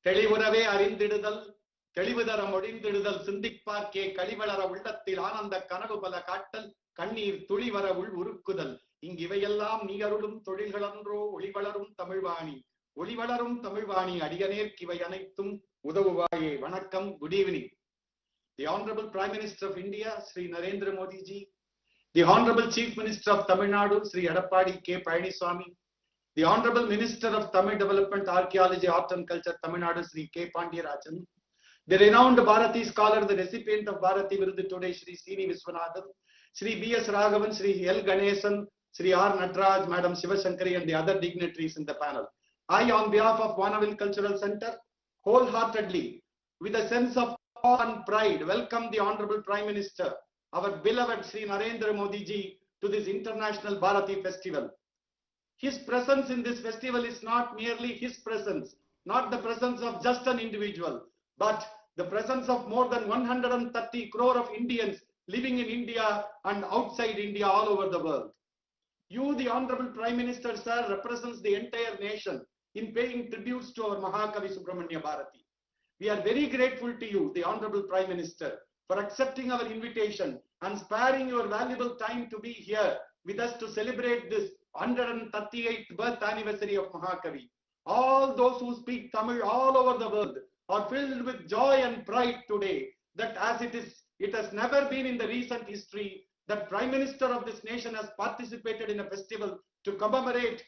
தெளிவுறவே அறிந்திடுதல் தெளிவுதர மொழிந்திடுதல் சிந்திப்பார்க்கே கழிவளர உள்ளத்தில் ஆனந்த கனவு பல காட்டல் கண்ணீர் துளிவர உள் உருக்குதல் இங்கிவையெல்லாம் நீ அருளும் தொழில்களன்றோ ஒளிவளரும் தமிழ்வாணி ஒளிவளரும் தமிழ்வாணி அடியனேற்கு இவை அனைத்தும் உதவுவாயே. வணக்கம். Good evening. The Honorable Prime Minister of India, Sri Narendra Modi ji, the Honorable Chief Minister of Tamil Nadu, Sri Edappadi K. Palaniswamy, the Honorable Minister of Tamil Development, Archaeology, Art and Culture, Tamil Nadu, Sri K. Pandiyarajan, the renowned Bharati scholar, the recipient of Bharati Virudu today, Sri C.V. Viswanathan, Sri B.S. Raghavan, Sri L. Ganesan, Sri R. Nataraj, Madam Shivashankari, and the other dignitaries in the panel. I, on behalf of Vanaville Cultural Center, wholeheartedly, with a sense of awe and pride, welcome the Honorable Prime Minister, our beloved Sri Narendra Modi ji, to this International Bharati Festival. His presence in this festival is not merely his presence, not the presence of just an individual, but the presence of more than 130 crore of Indians living in India and outside India all over the world. You, the Honorable Prime Minister, sir, represents the entire nation in paying tributes to our Mahakavi Subramanya Bharati. We are very grateful to you, the Honorable Prime Minister, for accepting our invitation and sparing your valuable time to be here with us to celebrate this 138th birth anniversary of Mahakavi. All those who speak Tamil all over the world are filled with joy and pride today that as it has never been in the recent history that Prime Minister of this nation has participated in a festival to commemorate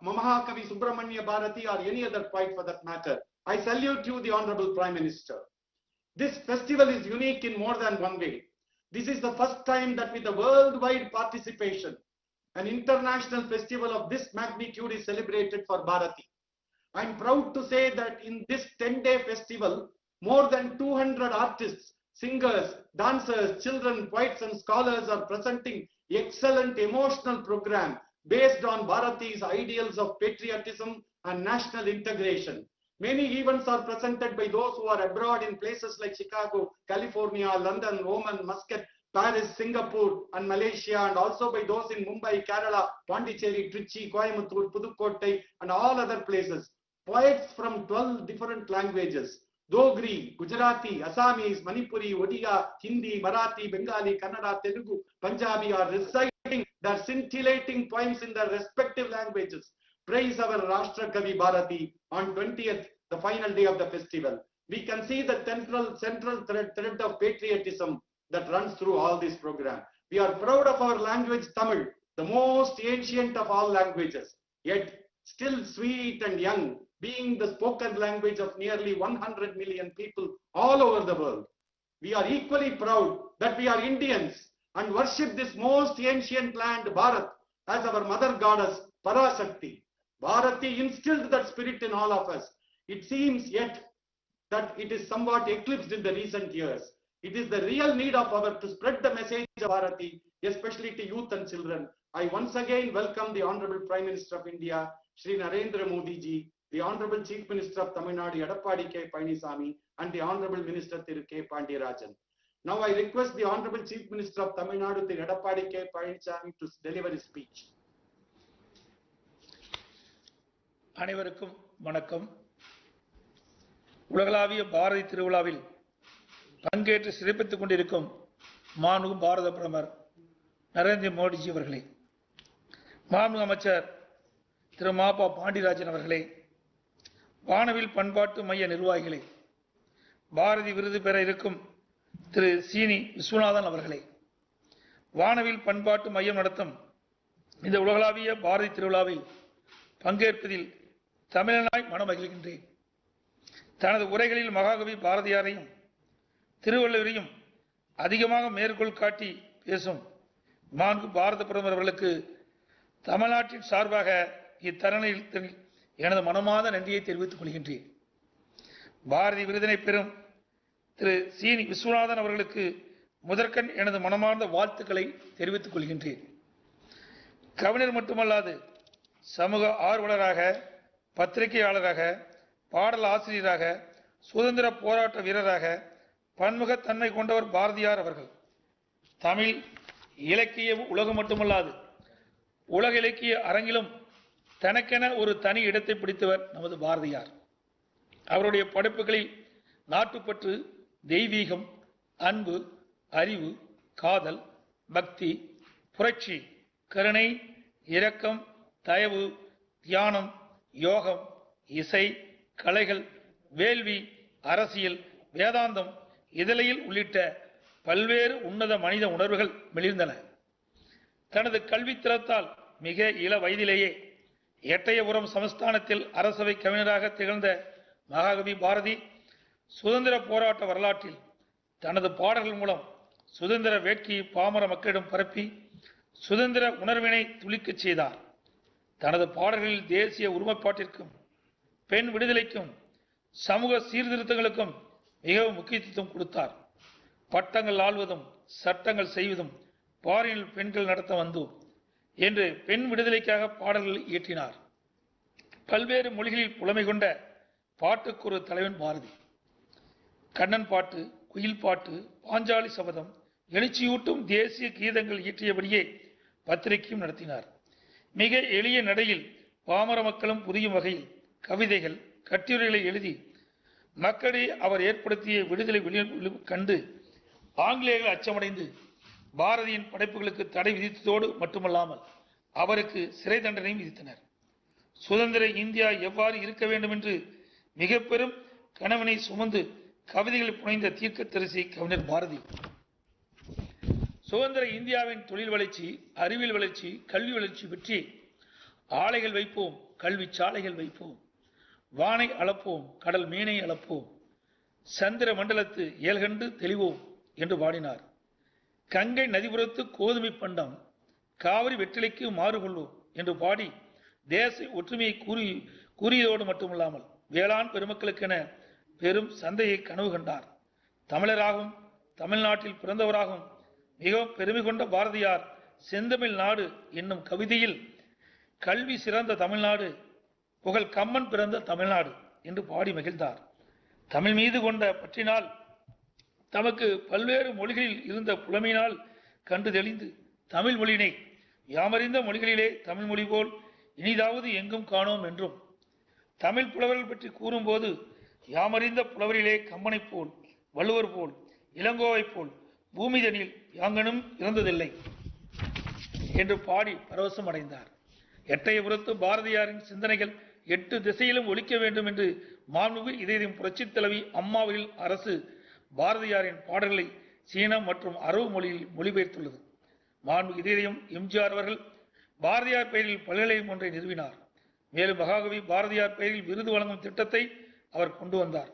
Mahakavi Subramanya Bharati or any other poet for that matter. I salute you, the Honorable Prime Minister. This festival is unique in more than one way. This is the first time that with a worldwide participation, an international festival of this magnitude is celebrated for Bharati. I am proud to say that in this 10-day festival, more than 200 artists, singers, dancers, children, poets and scholars are presenting excellent emotional program based on Bharati's ideals of patriotism and national integration. Many events are presented by those who are abroad in places like Chicago, California, London, Oman, Muscat, Paris, Singapore and Malaysia, and also by those in Mumbai, Kerala, Pondicherry, Trichy, Coimbatore, Pudukkottai and all other places. Poets from 12 different languages, Dogri, Gujarati, Assamese, Manipuri, Odia, Hindi, Marathi, Bengali, Kannada, Telugu, Punjabi are reciting their scintillating poems in their respective languages. Praise our Rashtra Kavi Bharati on 20th, the final day of the festival. We can see the central thread of patriotism that runs through all this program. We are proud of our language Tamil, the most ancient of all languages, yet still sweet and young, being the spoken language of nearly 100 million people all over the world. We are equally proud that we are Indians and worship this most ancient land, Bharat, as our mother goddess, Parashakti. Bharati instilled that spirit in all of us. It seems yet that it is somewhat eclipsed in the recent years. It is the real need of our to spread the message of Bharati, especially to youth and children. I once again welcome the Honorable Prime Minister of India, Sri Narendra Modi ji, the Honorable Chief Minister of Tamil Nadu, Edappadi K. Palaniswamy, and the Honorable Minister Thiru K. Pandiyarajan. Now I request the Honorable Chief Minister of Tamil Nadu, Thiru Edappadi K. Palaniswamy, to deliver his speech. அனைவருக்கும் வணக்கம். உலகளாவிய பாரதி திருவிழாவில் பங்கேற்று சிறப்பித்துக் கொண்டிருக்கும் மாண்புமிகு பாரத பிரதமர் நரேந்திர மோடிஜி அவர்களே, மாண்புமிகு அமைச்சர் திரு மாபா பாண்டியராஜன் அவர்களே, வானவில் பண்பாட்டு மைய நிர்வாகிகளே, பாரதி விருது பெற இருக்கும் திரு சீனி விஸ்வநாதன் அவர்களே, வானவில் பண்பாட்டு மையம் நடத்தும் இந்த உலகளாவிய பாரதி திருவிழாவில் பங்கேற்பதில் தமிழனாய் மனமகிழ்கின்றேன். தனது உரைகளில் மகாகவி பாரதியாரையும் திருவள்ளுவரையும் அதிகமாக மேற்கோள் காட்டி பேசும் மாண்பு பாரத பிரதமர் அவர்களுக்கு தமிழ்நாட்டின் சார்பாக இத்தருணத்தில் எனது மனமார்ந்த நன்றியை தெரிவித்துக் கொள்கின்றேன். பாரதி விருதினை பெறும் திரு சீனி விஸ்வநாதன் அவர்களுக்கு முதற்கண் எனது மனமார்ந்த வாழ்த்துக்களை தெரிவித்துக் கொள்கின்றேன். கவிஞர் மட்டுமல்லாது சமூக ஆர்வலராக, பத்திரிகையாளராக, பாடல் ஆசிரியராக, சுதந்திர போராட்ட வீரராக பன்முகத்தன்மை கொண்டவர் பாரதியார் அவர்கள். தமிழ் இலக்கிய உலகம் மட்டுமல்லாது உலக இலக்கிய அரங்கிலும் தனக்கென ஒரு தனி இடத்தை பிடித்தவர் நமது பாரதியார். அவருடைய படைப்புகளில் நாட்டுப்பற்று, தெய்வீகம், அன்பு, அறிவு, காதல், பக்தி, புரட்சி, கருணை, இரக்கம், தயவு, தியானம், யோகம், இசை, கலைகள், வேள்வி, அரசியல், வேதாந்தம், இதழியல் உள்ளிட்ட பல்வேறு உன்னத மனித உணர்வுகள் மிளிர்ந்தன. தனது கல்வித்திறத்தால் மிக இள வயதிலேயே எட்டயபுரம் சமஸ்தானத்தில் அரசவை கவிஞராக திகழ்ந்த மகாகவி பாரதி சுதந்திர போராட்ட வரலாற்றில் தனது பாடல்கள் மூலம் சுதந்திர வேட்கையை பாமர மக்களிடம் பரப்பி சுதந்திர உணர்வினை துளிக்கச் செய்தார். தனது பாடல்களில் தேசிய ஒருமைப்பாட்டிற்கும், பெண் விடுதலைக்கும், சமூக சீர்திருத்தங்களுக்கும் மிகவும் முக்கியத்துவம் கொடுத்தார். பட்டங்கள் ஆள்வதும், சட்டங்கள் செய்வதும் பாரினில் பெண்கள் நடத்த வந்தோம் என்று பெண் விடுதலைக்காக பாடல்கள் இயற்றினார். பல்வேறு மொழிகளில் புலமை கொண்ட பாட்டுக்கு ஒரு தலைவன் பாரதி. கண்ணன் பாட்டு, குயில் பாட்டு, பாஞ்சாலி சபதம், எழுச்சியூட்டும் தேசிய கீதங்கள் இயற்றியபடியே பத்திரிகையும் நடத்தினார். மிக எளிய நடையில் பாமர மக்களும் புரியும் வகையில் கவிதைகள், கட்டுரைகளை எழுதி மக்களிடையே அவர் ஏற்படுத்திய விடுதலை கண்டு ஆங்கிலேயர்கள் அச்சமடைந்து பாரதியின் படைப்புகளுக்கு தடை விதித்ததோடு மட்டுமல்லாமல் அவருக்கு சிறை தண்டனையும் விதித்தனர். சுதந்திர இந்தியா எவ்வாறு இருக்க வேண்டும் என்று மிக பெரும் கனவினை சுமந்து கவிதைகளை புனைந்த தீர்க்கதரிசி கவிஞர் பாரதி. சுதந்திர இந்தியாவின் தொழில் வளர்ச்சி, அறிவியல் வளர்ச்சி, கல்வி வளர்ச்சி பற்றி ஆலைகள் வைப்போம், கல்வி சாலைகள் வைப்போம், வானை அளப்போம், கடல் மீனை அளப்போம், சந்திர மண்டலத்து ஏழ்கண்டு தெளிவோம் என்று பாடினார். கங்கை நதிபுரத்து கோதுமை பண்டம், காவிரி வெற்றிலைக்கு மாறுகொள்வோம் என்று பாடி தேச ஒற்றுமையை கூறியதோடு மட்டுமல்லாமல் வேளாண் பெருமக்களுக்கென பெரும் சந்தையை கனவு கண்டார். தமிழராகவும் தமிழ்நாட்டில் பிறந்தவராகவும் மிகவும் பெருமை கொண்ட பாரதியார் செந்தமிழ் நாடு என்னும் கவிதையில் கல்வி சிறந்த தமிழ்நாடு, புகழ் கம்மன் பிறந்த தமிழ்நாடு என்று பாடி மகிழ்ந்தார். தமிழ் மீது கொண்ட பற்றினால் தமக்கு பல்வேறு மொழிகளில் இருந்த புலமையினால் கண்டு தெளிந்து தமிழ் மொழியினை யாமறிந்த மொழிகளிலே தமிழ் மொழி போல் இனிதாவது எங்கும் காணோம் என்றும், தமிழ் புலவர்கள் பற்றி கூறும்போது யாமறிந்த புலவரிலே கம்பனை போல், வள்ளுவர் போல், இளங்கோவை போல் பூமிதனில் யாங்கனும் இறந்ததில்லை என்று பாடி பரவசம் அடைந்தார். எட்டயபுரத்து பாரதியாரின் சிந்தனைகள் 8 திசையிலும் ஒலிக்க வேண்டும் என்று மாண்புமிகு இதயம் புரட்சித் தலைவி அம்மாவில் அரசு பாரதியாரின் பாடல்களை சீனம் மற்றும் அரபு மொழியில் மொழிபெயர்த்துள்ளது. மாண்புமிகு இதயம் எம்ஜிஆர் அவர்கள் பாரதியார் பெயரில் பல்கலைக்கழகம் ஒன்றை நிறுவினார். மேலும் மகாகவி பாரதியார் பெயரில் விருது வழங்கும் திட்டத்தை அவர் கொண்டு வந்தார்.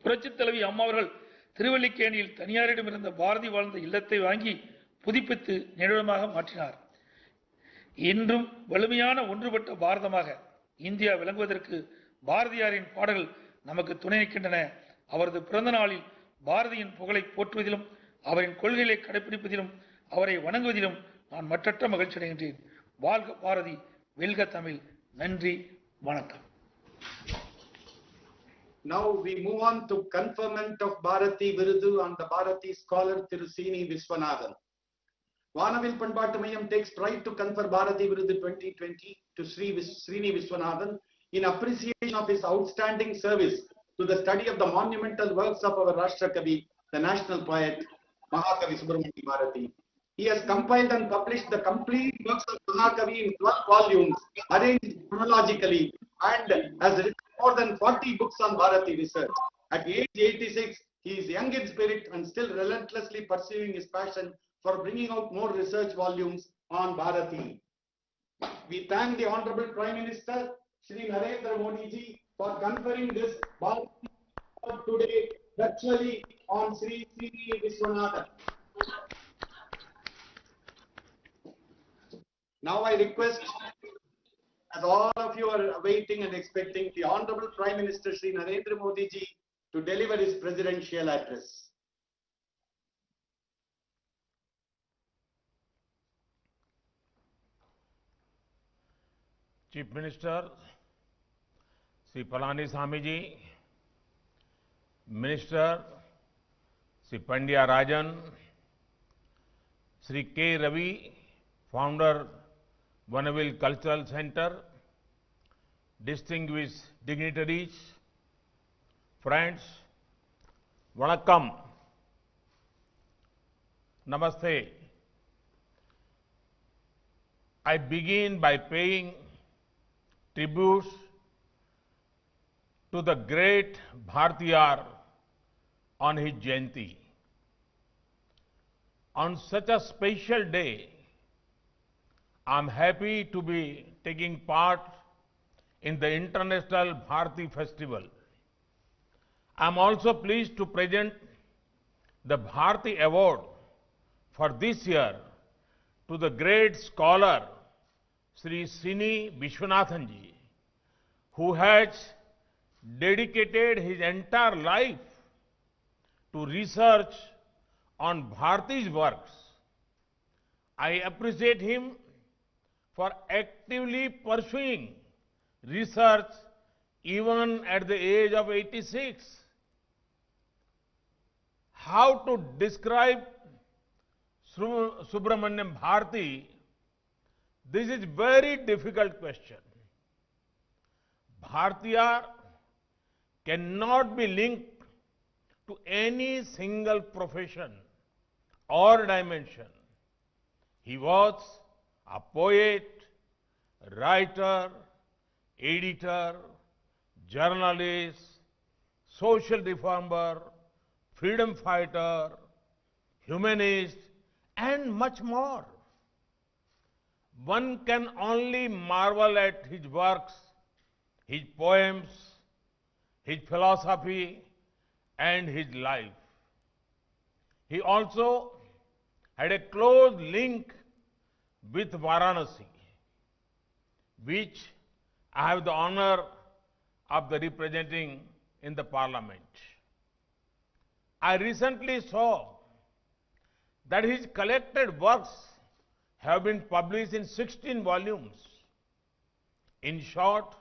புரட்சித் தலைவி அம்மா அவர்கள் திருவல்லிக்கேணியில் தனியாரிடமிருந்த பாரதி வாழ்ந்த இல்லத்தை வாங்கி புதுப்பித்து நினைவிடமாக மாற்றினார். இன்றும் வலிமையான ஒன்றுபட்ட பாரதமாக இந்தியா விளங்குவதற்கு பாரதியாரின் பாடல்கள் நமக்கு துணை நிற்கின்றன. அவரது பிறந்த நாளில் பாரதியின் புகழை போற்றுவதிலும், அவரின் கொள்கைகளை கடைபிடிப்பதிலும், அவரை வணங்குவதிலும் நான் மற்றற்ற மகிழ்ச்சி அடைகின்றேன். வாழ்க பாரதி, வெல்க தமிழ். நன்றி, வணக்கம். Now we move on to conferment of Bharati Virudu on the Bharati scholar Thiru Srini Viswanathan. Vanavil Panpaattu Mayam takes pride to confer Bharati Virudu 2020 to Srini Viswanathan in appreciation of his outstanding service to the study of the monumental works of our Rashtra Kavi, the national poet Mahakavi Subramanian Bharati. He has compiled and published the complete works of Mahakavi in 12 volumes, arranged chronologically, and has written more than 40 books on Bharati research. At age 86, he is young in spirit and still relentlessly pursuing his passion for bringing out more research volumes on Bharati. We thank the Honorable Prime Minister, Shri Narendra Modi ji, for conferring this Bharati award today virtually on Sri Viswanathan. Now I request, as all of you are waiting and expecting, the Honorable Prime Minister Shri Narendra Modi ji to deliver his presidential address. Chief Minister Sri Palaniswamy ji, Minister Sri Pandya Rajan, Sri K. Ravi, Founder Vanaville Cultural Center, distinguished dignitaries, friends, Vanakkam, Namaste. I begin by paying tributes to the great Bhartiyar on his Jayanti. On such a special day, I'm happy to be taking part in the International Bharti Festival. I'm also pleased to present the Bharti Award for this year to the great scholar Sri Srini Vishwanathan ji, who has dedicated his entire life to research on Bharti's works. I appreciate him for actively pursuing research even at the age of 86. How to describe Subramaniam Bharti? This is very difficult question. Bhartiyar cannot be linked to any single profession or dimension. He was a poet, writer, editor, journalist, social reformer, freedom fighter, humanist, and much more. One can only marvel at his works, his poems, his philosophy, and his life. He also had a close link with Varanasi, which I have the honor of representing in the parliament. I recently saw that his collected works have been published in 16 volumes. In short,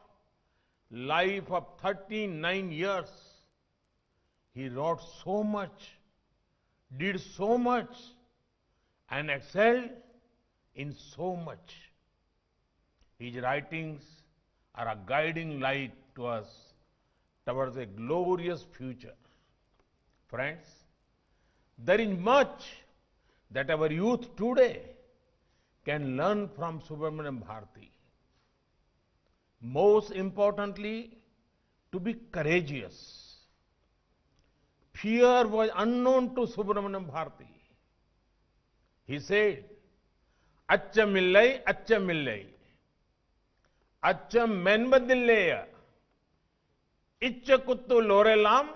life of 39 years, he wrote so much, did so much, and excelled in so much. His writings are a guiding light to us towards a glorious future. Friends, there is much that our youth today can learn from Subramaniam Bharti. Most importantly, to be courageous. Fear was unknown to Subramaniam Bharti. He said, "Accha millai, accha millai. Accha menbadilleya. Iccha kuttu lorelam.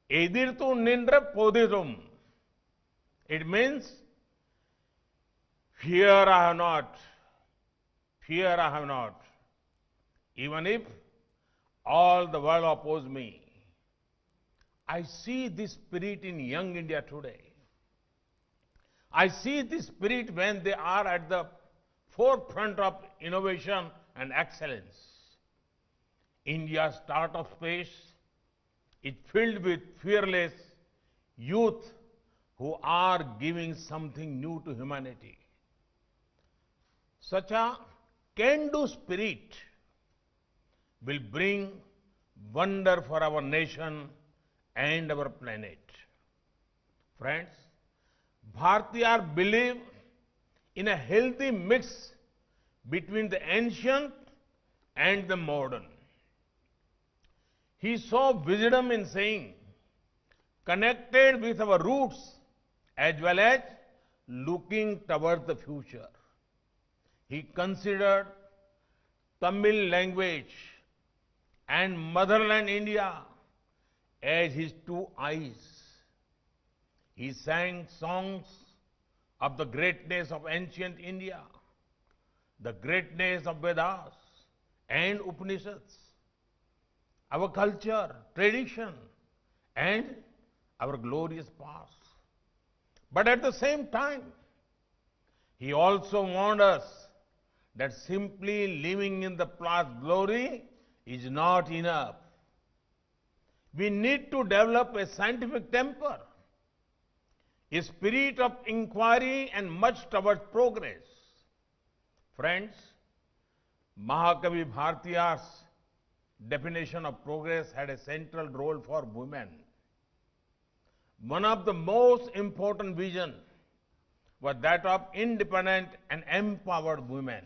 Edirtu nindra podirum." It means, fear I have not, fear I have not. Even if all the world oppose me, I see this spirit in young India today. I see this spirit when they are at the forefront of innovation and excellence. India's startup space is filled with fearless youth who are giving something new to humanity. Such a can-do spirit will bring wonder for our nation and our planet. Friends, Bhartiyar believed in a healthy mix between the ancient and the modern. He saw wisdom in saying, connected with our roots as well as looking towards the future. He considered Tamil language and motherland India as his two eyes. He sang songs of the greatness of ancient India, the greatness of Vedas and Upanishads, our culture, tradition, and our glorious past. But at the same time, he also warned us that simply living in the past glory is not enough. We need to develop a scientific temper, a spirit of inquiry, and much towards progress. Friends, Mahakavi Bharatiya's definition of progress had a central role for women. One of the most important visions was that of independent and empowered women.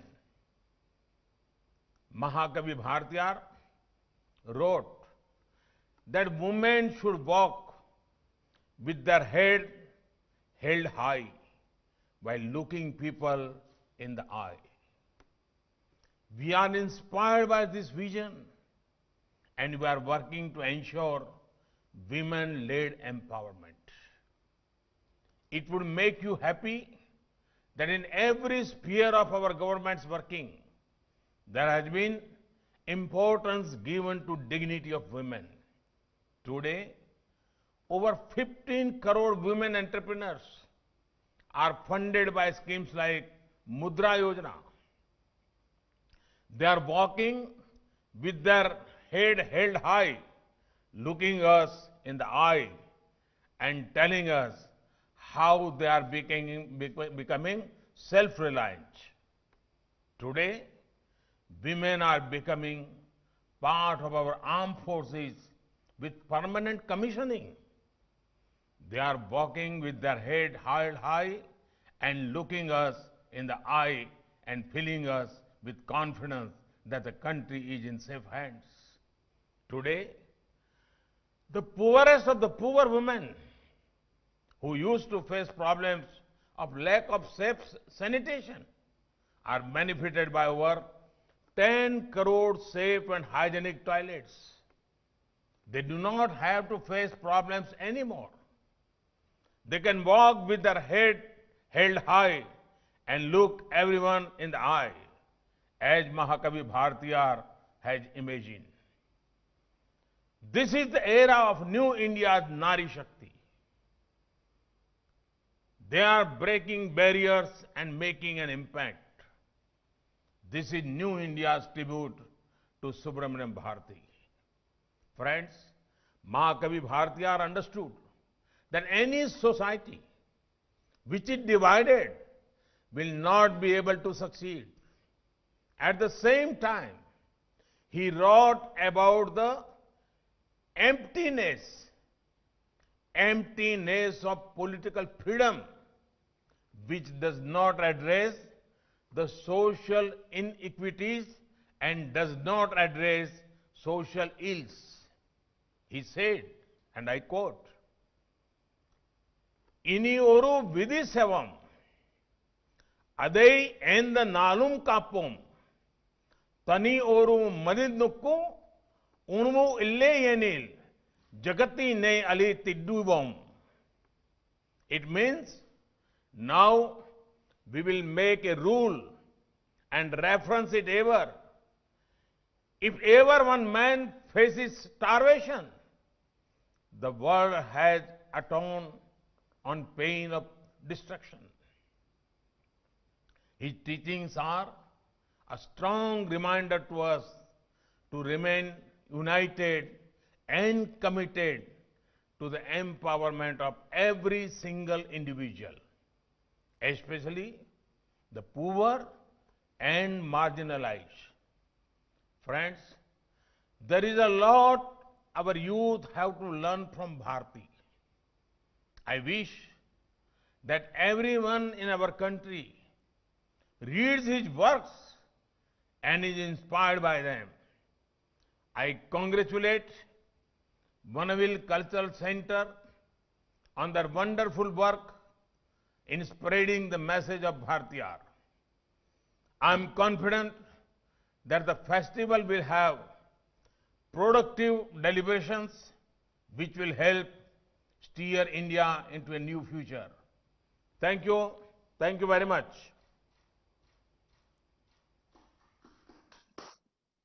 Mahakavi Bharatiyar wrote that women should walk with their head held high while looking people in the eye. We are inspired by this vision and we are working to ensure women-led empowerment. It would make you happy that in every sphere of our government's working, there has been importance given to dignity of women. Today, over 15 crore women entrepreneurs are funded by schemes like Mudra Yojana. They are walking with their head held high, looking us in the eye and telling us how they are becoming self-reliant. Today, women are becoming part of our armed forces with permanent commissioning. They are walking with their head held high and looking us in the eye and filling us with confidence that the country is in safe hands. Today, the poorest of the poor women who used to face problems of lack of safe sanitation are benefited by over 10 crore safe and hygienic toilets. They do not have to face problems anymore. They can walk with their head held high and look everyone in the eye, as Mahakavi Bharatiyar has imagined. This is the era of New India's Nari Shakti. They are breaking barriers and making an impact. This is New India's tribute to Subramaniam Bharati. Friends, Mahakavi Bharatiyar understood that any society which is divided will not be able to succeed. At the same time, he wrote about the emptiness of political freedom, which does not address the social inequities and does not address social ills. He said, and I quote, Inioru vidisevam adei enda nalum kapum tani oru madidnukku unmu ille yenil jagati ne ali tidduvam. It means now we will make a rule and reference it ever. If ever one man faces starvation, the world has atoned on pain of destruction. His teachings are a strong reminder to us to remain united and committed to the empowerment of every single individual, especially the poor and marginalized. Friends, there is a lot our youth have to learn from Bharati. I wish that everyone in our country reads his works and is inspired by them. I congratulate Bonneville Cultural Center on their wonderful work in spreading the message of Bharatiyar. I am confident that the festival will have productive deliberations which will help steer India into a new future. Thank you. Thank you very much.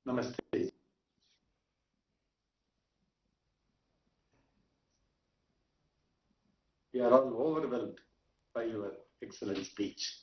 Namaste. We are all overwhelmed by your excellent speech.